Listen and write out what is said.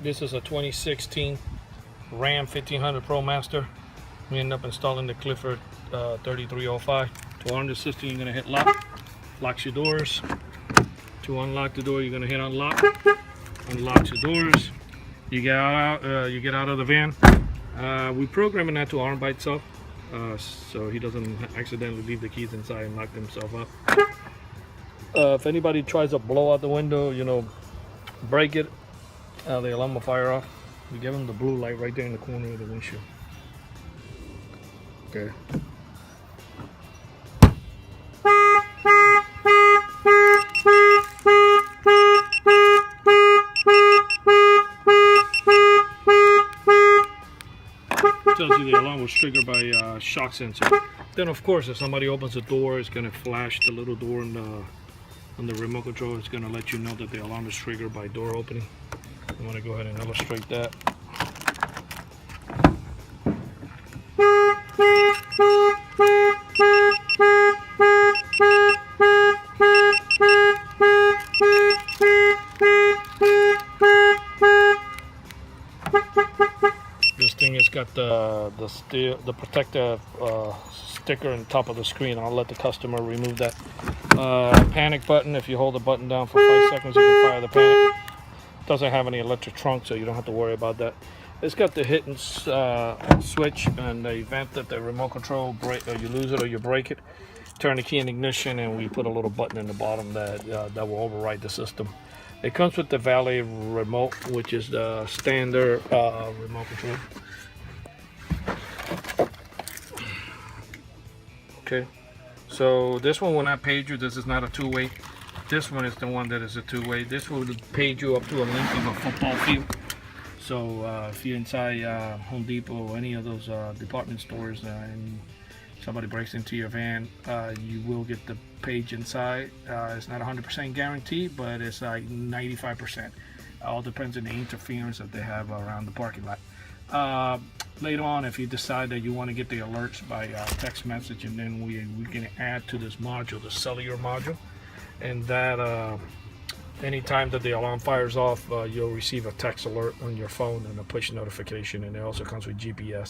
This is a 2016 Ram 1500 ProMaster. We end up installing the Clifford 3305. To on the system, you're gonna hit lock. Locks your doors. To unlock the door, you're gonna hit unlock. Unlocks your doors. You get out of the van. We programming that to arm by itself, so he doesn't accidentally leave the keys inside and lock himself up. If anybody tries to blow out the window, break it, the alarm will fire off. We give them the blue light right there in the corner of the windshield. Okay. Tells you the alarm was triggered by shock sensor. Then of course, if somebody opens the door, it's going to flash the little door on the remote control. It's going to let you know that the alarm is triggered by door opening. I'm going to go ahead and illustrate that. This thing has got the protective sticker on top of the screen. I'll let the customer remove that. Panic button. If you hold the button down for 5 seconds, you can fire the panic. Doesn't have any electric trunk, so you don't have to worry about that. It's got the hit and switch, and the event that the remote control break, or you lose it or you break it, turn the key in ignition, and we put a little button in the bottom that will override the system. It comes with the valet remote, which is the standard remote control. Okay, so this one will not page you. This is not a two-way. This one is the one that is a two-way. This will page you up to a length of a football field. So if you're inside Home Depot or any of those department stores and somebody breaks into your van, you will get the page inside. It's not 100% guaranteed, but it's like 95%. All depends on the interference that they have around the parking lot. Later on, if you decide that you want to get the alerts by text message, and then we can add to this module the cellular module, and that anytime that the alarm fires off, you'll receive a text alert on your phone and a push notification, and it also comes with GPS.